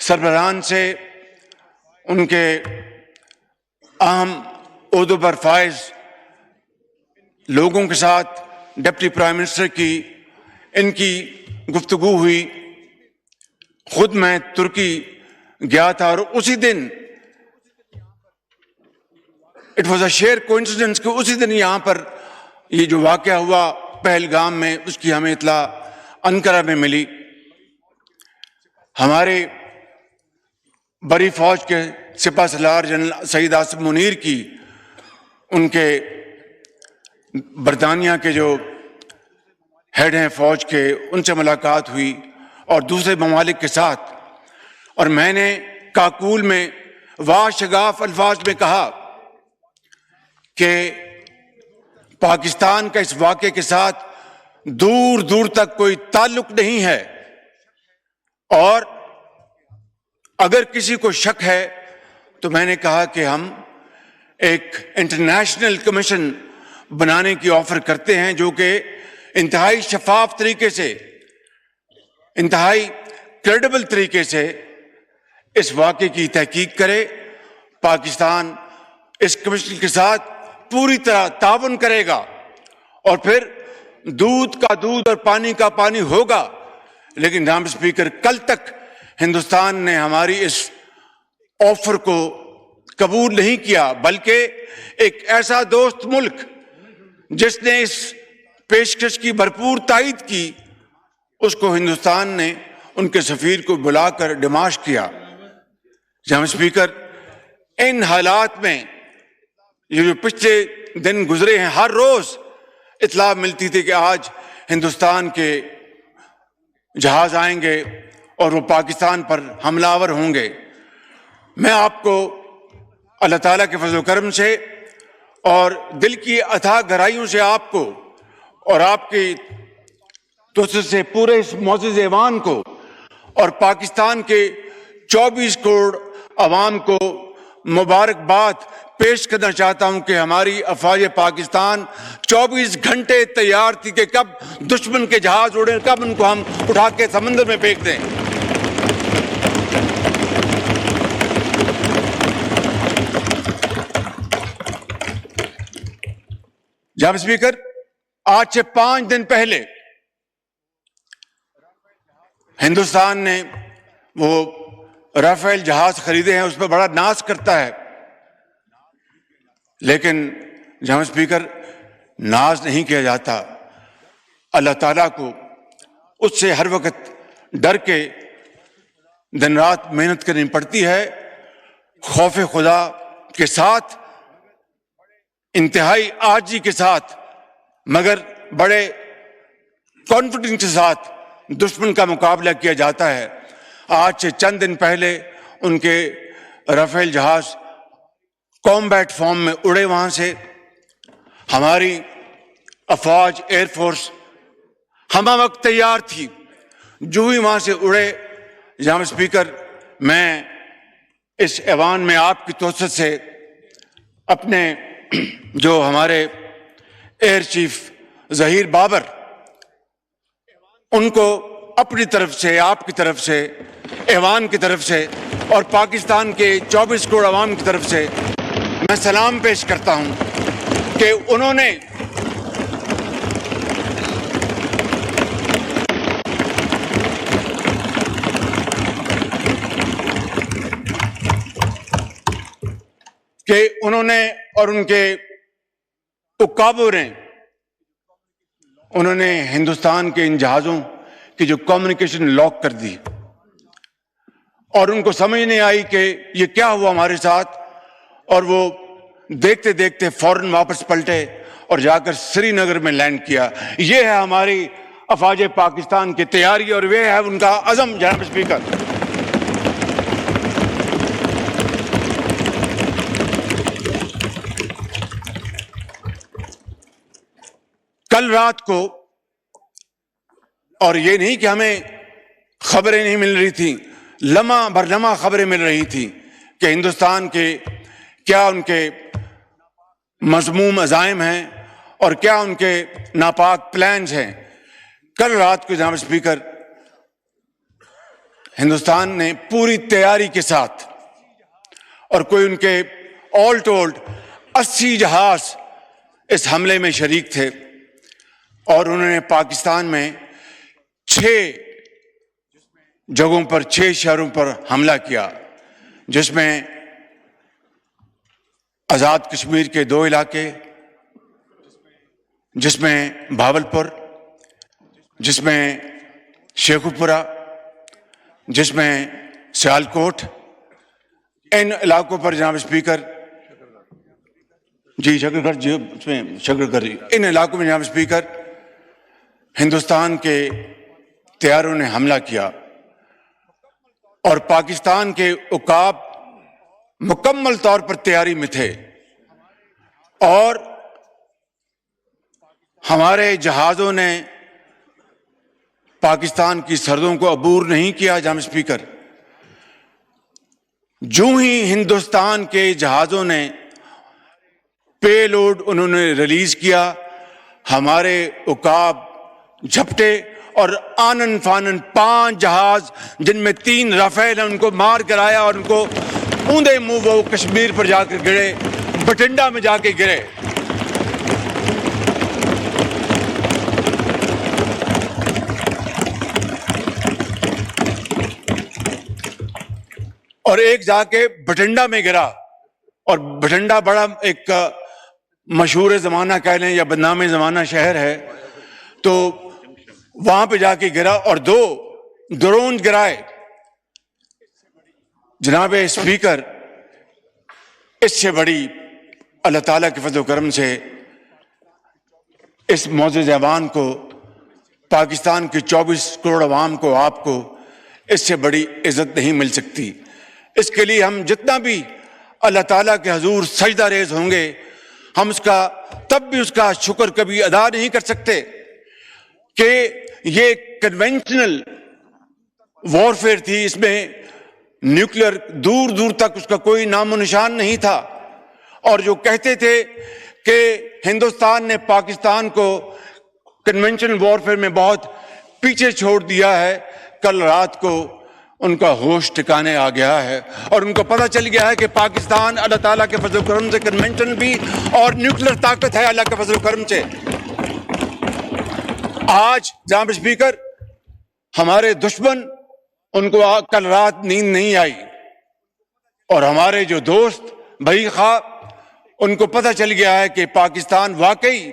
سربراہان سے، ان کے اہم عہدوں پر فائز لوگوں کے ساتھ، ڈپٹی پرائم منسٹر کی ان کی گفتگو ہوئی. خود میں ترکی گیا تھا اور اسی دن it was a sheer coincidence کہ اسی دن یہاں پر یہ جو واقعہ ہوا پہلگام میں، اس کی ہمیں اطلاع انقرہ میں ملی. ہمارے بڑی فوج کے سپہ سالار جنرل سعید آصف منیر کی ان کے برطانیہ کے جو ہیڈ ہیں فوج کے، ان سے ملاقات ہوئی اور دوسرے ممالک کے ساتھ. اور میں نے کاکول میں واشگاف الفاظ میں کہا کہ پاکستان کا اس واقعے کے ساتھ دور دور تک کوئی تعلق نہیں ہے، اور اگر کسی کو شک ہے تو میں نے کہا کہ ہم ایک انٹرنیشنل کمیشن بنانے کی آفر کرتے ہیں جو کہ انتہائی شفاف طریقے سے، انتہائی کریڈیبل طریقے سے اس واقعے کی تحقیق کرے. پاکستان اس کمیشن کے ساتھ پوری طرح تعاون کرے گا، اور پھر دودھ کا دودھ اور پانی کا پانی ہوگا. لیکن جناب اسپیکر، کل تک ہندوستان نے ہماری اس آفر کو قبول نہیں کیا، بلکہ ایک ایسا دوست ملک جس نے اس پیشکش کی بھرپور تائید کی، اس کو ہندوستان نے ان کے سفیر کو بلا کر ڈیماش کیا. جناب اسپیکر، ان حالات میں یہ جو پچھلے دن گزرے ہیں، ہر روز اطلاع ملتی تھی کہ آج ہندوستان کے جہاز آئیں گے اور وہ پاکستان پر حملہ آور ہوں گے. میں آپ کو اللہ تعالیٰ کے فضل و کرم سے اور دل کی اتھاہ گہرائیوں سے آپ کو اور آپ کی توسط سے پورے اس معزز ایوان کو اور پاکستان کے 24 کروڑ عوام کو مبارکباد پیش کرنا چاہتا ہوں کہ ہماری افواج پاکستان 24 گھنٹے تیار تھی کہ کب دشمن کے جہاز اڑیں، کب ان کو ہم اٹھا کے سمندر میں پھینک دیں. جناب اسپیکر، آج سے 5 دن پہلے ہندوستان نے وہ رافیل جہاز خریدے ہیں، اس پہ بڑا ناز کرتا ہے. لیکن جناب اسپیکر، ناز نہیں کیا جاتا. اللہ تعالیٰ کو اس سے ہر وقت ڈر کے دن رات محنت کرنی پڑتی ہے، خوف خدا کے ساتھ، انتہائی عاجزی کے ساتھ، مگر بڑے کانفیڈنس کے ساتھ دشمن کا مقابلہ کیا جاتا ہے. آج سے چند دن پہلے ان کے رافیل جہاز کامبیٹ فارم میں اڑے، وہاں سے ہماری افواج ایئر فورس ہمہ وقت تیار تھی. جو ہی وہاں سے اڑے، جناب اسپیکر، میں اس ایوان میں آپ کی توسط سے اپنے جو ہمارے ایئر چیف ظہیر بابر، ان کو اپنی طرف سے، آپ کی طرف سے، ایوان کی طرف سے اور پاکستان کے 24 کروڑ عوام کی طرف سے میں سلام پیش کرتا ہوں کہ انہوں نے اور ان کے اکابوں نے انہوں نے ہندوستان کے ان جہازوں کی جو کمیونیکیشن لاک کر دی، اور ان کو سمجھ نہیں آئی کہ یہ کیا ہوا ہمارے ساتھ، اور وہ دیکھتے دیکھتے فوراً واپس پلٹے اور جا کر سری نگر میں لینڈ کیا. یہ ہے ہماری افواج پاکستان کی تیاری اور یہ ہے ان کا عزم. جناب اسپیکر، کل رات کو، اور یہ نہیں کہ ہمیں خبریں نہیں مل رہی تھیں، لمحہ بر لمحہ خبریں مل رہی تھیں کہ ہندوستان کے کیا ان کے مذموم عزائم ہیں اور کیا ان کے ناپاک پلانز ہیں. کل رات کو جناب اسپیکر، ہندوستان نے پوری تیاری کے ساتھ، اور کوئی ان کے آل ٹولڈ 80 جہاز اس حملے میں شریک تھے، اور انہوں نے پاکستان میں 6 جگہوں پر 6 شہروں پر حملہ کیا، جس میں آزاد کشمیر کے 2 علاقے، جس میں بھاولپور، جس میں شیخوپورہ، جس میں سیالکوٹ۔ ان علاقوں پر جناب اسپیکر ان علاقوں میں جناب اسپیکر ہندوستان کے طیاروں نے حملہ کیا، اور پاکستان کے عقاب مکمل طور پر تیاری میں تھے، اور ہمارے جہازوں نے پاکستان کی سرحدوں کو عبور نہیں کیا۔ جناب اسپیکر، جو ہی ہندوستان کے جہازوں نے پے لوڈ انہوں نے ریلیز کیا، ہمارے عقاب جھپٹے اور آنن فانن 5 جہاز، جن میں 3 رافیل ہیں، ان کو مار کر آیا، اور ان کو اوندے منہ وہ کشمیر پر جا کر گرے، بٹنڈا میں جا کے گرے۔ اور ایک جا کے بٹنڈا میں گرا، اور بٹنڈا بڑا ایک مشہور زمانہ کہہ لیں یا بدنام زمانہ شہر ہے، تو وہاں پہ جا کے گرا اور 2 ڈرون گرائے۔ جناب اسپیکر، اس سے بڑی اللہ تعالیٰ کے فضل و کرم سے اس معزز ایوان کو، پاکستان کے 24 کروڑ عوام کو، آپ کو اس سے بڑی عزت نہیں مل سکتی۔ اس کے لیے ہم جتنا بھی اللہ تعالیٰ کے حضور سجدہ ریز ہوں گے، ہم تب بھی اس کا شکر کبھی ادا نہیں کر سکتے کہ یہ کنونشنل وارفیئر تھی، اس میں نیوکلیر دور دور تک اس کا کوئی نام و نشان نہیں تھا، اور جو کہتے تھے کہ ہندوستان نے پاکستان کو کنونشنل وارفیئر میں بہت پیچھے چھوڑ دیا ہے، کل رات کو ان کا ہوش ٹھکانے آ گیا ہے، اور ان کو پتہ چل گیا ہے کہ پاکستان اللہ تعالیٰ کے فضل و کرم سے کنونشن بھی اور نیوکلیر طاقت ہے اللہ کے فضل و کرم سے۔ آج جناب اسپیکر، ہمارے دشمن، ان کو کل رات نیند نہیں آئی، اور ہمارے جو دوست بھائی خواہ، ان کو پتہ چل گیا ہے کہ پاکستان واقعی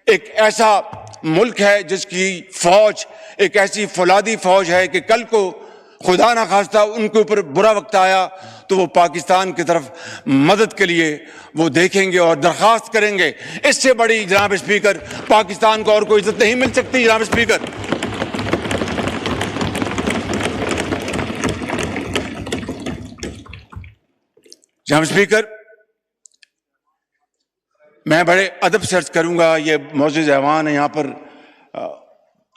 ایک ایسا ملک ہے جس کی فوج ایک ایسی فولادی فوج ہے کہ کل کو خدا نہ خواستہ ان کے اوپر برا وقت آیا تو وہ پاکستان کی طرف مدد کے لیے وہ دیکھیں گے اور درخواست کریں گے۔ اس سے بڑی جناب اسپیکر پاکستان کو اور کوئی عزت نہیں مل سکتی۔ جناب اسپیکر، جناب اسپیکر، میں بڑے ادب سے عرض کروں گا، یہ معزز ایوان ہے، یہاں پر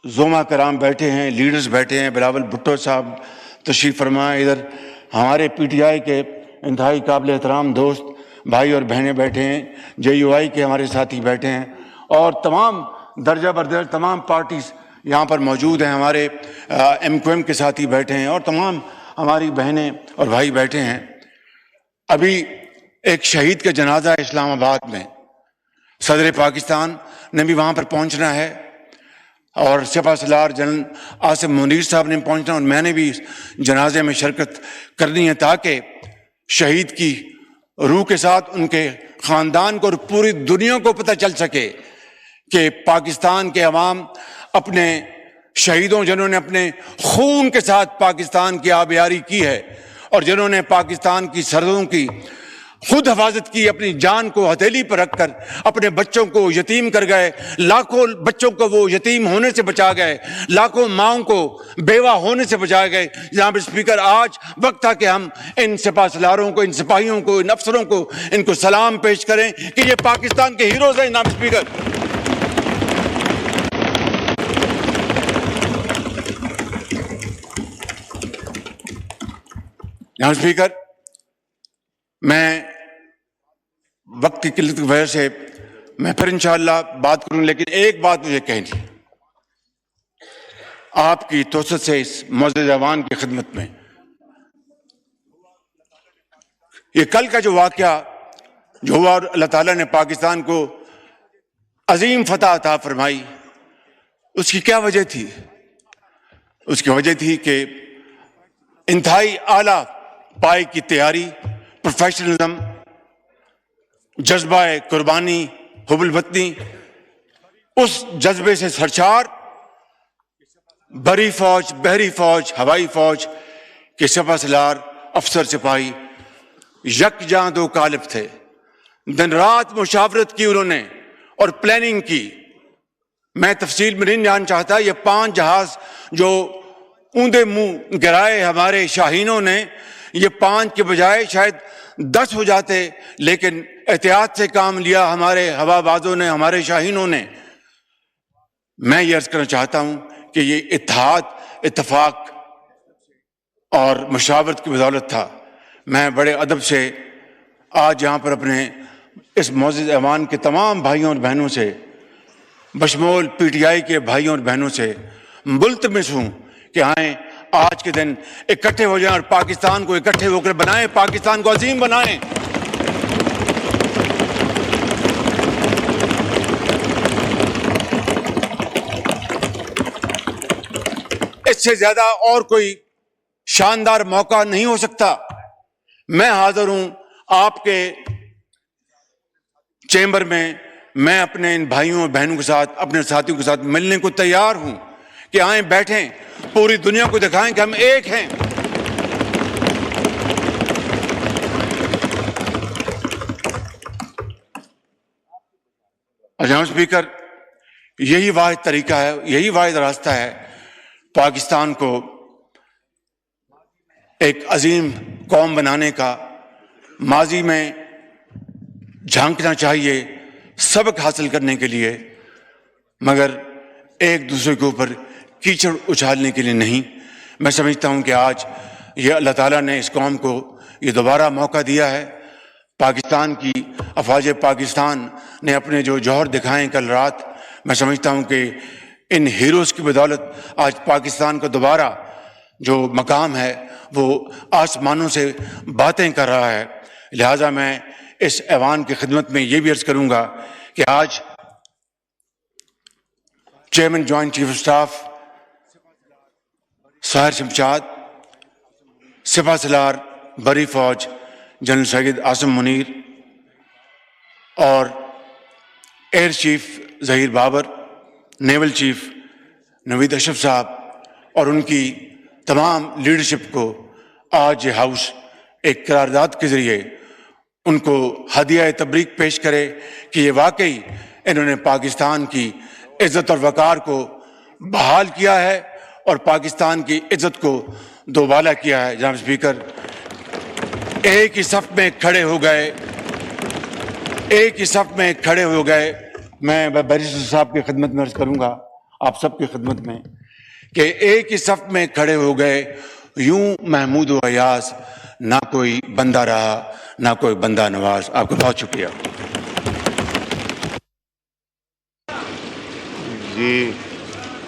زوما کرام بیٹھے ہیں، لیڈرز بیٹھے ہیں، بلاول بھٹو صاحب تشریف فرمائے، ادھر ہمارے پی ٹی آئی کے انتہائی قابل احترام دوست بھائی اور بہنیں بیٹھے ہیں، جے یو آئی کے ہمارے ساتھی بیٹھے ہیں، اور تمام درجہ بردرجہ تمام پارٹیز یہاں پر موجود ہیں، ہمارے ایم کیو ایم کے ساتھی بیٹھے ہیں، اور تمام ہماری بہنیں اور بھائی بیٹھے ہیں۔ ابھی ایک شہید کا جنازہ ہے اسلام آباد میں، صدر پاکستان نے بھی وہاں پر پہنچنا ہے، اور سپہ سالار جنرل آصف منیر صاحب نے پہنچنا، اور میں نے بھی اس جنازے میں شرکت کرنی ہے، تاکہ شہید کی روح کے ساتھ ان کے خاندان کو اور پوری دنیا کو پتہ چل سکے کہ پاکستان کے عوام اپنے شہیدوں، جنہوں نے اپنے خون کے ساتھ پاکستان کی آبیاری کی ہے، اور جنہوں نے پاکستان کی سرحدوں کی خود حفاظت کی، اپنی جان کو ہتھیلی پر رکھ کر اپنے بچوں کو یتیم کر گئے، لاکھوں بچوں کو وہ یتیم ہونے سے بچا گئے، لاکھوں ماؤں کو بیوہ ہونے سے بچا گئے۔ جناب اسپیکر، آج وقت تھا کہ ہم ان سپہ سالاروں کو، ان سپاہیوں کو، ان افسروں کو، ان کو سلام پیش کریں کہ یہ پاکستان کے ہیروز ہیں۔ جناب اسپیکر، جناب اسپیکر، میں وقت کی قلت کی وجہ سے میں پھر انشاءاللہ بات کروں، لیکن ایک بات مجھے کہنی، آپ کی توسط سے اس معزز ایوان کی خدمت میں. یہ کل کا جو واقعہ جو ہوا اور اللہ تعالیٰ نے پاکستان کو عظیم فتح عطا فرمائی، اس کی کیا وجہ تھی؟ اس کی وجہ تھی کہ انتہائی اعلیٰ پائے کی تیاری، پروفیشنلزم، جذبہ قربانی، حب الوطنی، اس جذبے سے سرشار بری فوج، بحری فوج، ہوائی فوج کے سپہ سالار افسر سپاہی یکجاں دو قالب تھے. دن رات مشاورت کی انہوں نے اور پلاننگ کی. میں تفصیل میں نہیں جان چاہتا. یہ 5 جہاز جو اوندے منہ گرائے ہمارے شاہینوں نے، یہ 5 کے بجائے شاید 10 ہو جاتے، لیکن احتیاط سے کام لیا ہمارے ہوا بازوں نے، ہمارے شاہینوں نے. میں یہ عرض کرنا چاہتا ہوں کہ یہ اتحاد، اتفاق اور مشاورت کی بدولت تھا. میں بڑے ادب سے آج یہاں پر اپنے اس معزز ایوان کے تمام بھائیوں اور بہنوں سے، بشمول پی ٹی آئی کے بھائیوں اور بہنوں سے ملتمس ہوں کہ آئیں آج کے دن اکٹھے ہو جائیں اور پاکستان کو اکٹھے ہو کر بنائیں، پاکستان کو عظیم بنائیں. اس سے زیادہ اور کوئی شاندار موقع نہیں ہو سکتا. میں حاضر ہوں آپ کے چیمبر میں. میں اپنے ان بھائیوں اور بہنوں کے ساتھ، اپنے ساتھیوں کے ساتھ ملنے کو تیار ہوں کہ آئیں، بیٹھیں، پوری دنیا کو دکھائیں کہ ہم ایک ہیں. جناب اسپیکر، یہی واحد طریقہ ہے، یہی واحد راستہ ہے پاکستان کو ایک عظیم قوم بنانے کا. ماضی میں جھانکنا چاہیے سبق حاصل کرنے کے لیے، مگر ایک دوسرے کے اوپر کیچڑ اچھالنے کے لیے نہیں. میں سمجھتا ہوں کہ آج یہ اللہ تعالیٰ نے اس قوم کو یہ دوبارہ موقع دیا ہے. پاکستان کی افواج پاکستان نے اپنے جو جوہر دکھائے کل رات، میں سمجھتا ہوں کہ ان ہیروز کی بدولت آج پاکستان کا دوبارہ جو مقام ہے وہ آسمانوں سے باتیں کر رہا ہے. لہٰذا میں اس ایوان کی خدمت میں یہ بھی عرض کروں گا کہ آج chairman joint chief of staff Sahir Shamshad, سپہ سالار بری فوج جنرل سید عاصم منیر اور air chief Zaheer Babar, naval chief Naveed Ashraf صاحب اور ان کی تمام لیڈرشپ کو آج یہ ہاؤس ایک قرارداد کے ذریعے ان کو ہدیہ تبریک پیش کرے کہ یہ واقعی انہوں نے پاکستان کی عزت اور وقار کو بحال کیا ہے اور پاکستان کی عزت کو دوبالا کیا ہے. جناب اسپیکر، ایک ہی صف میں کھڑے ہو گئے، ایک ہی صف میں کھڑے ہو گئے. میں بیرسٹر صاحب کی خدمت میں عرض کروں گا، آپ سب کی خدمت میں، کہ ایک ہی صف میں کھڑے ہو گئے یوں محمود و ایاز، نہ کوئی بندہ رہا نہ کوئی بندہ نواز. آپ کو بہت شکریہ. جی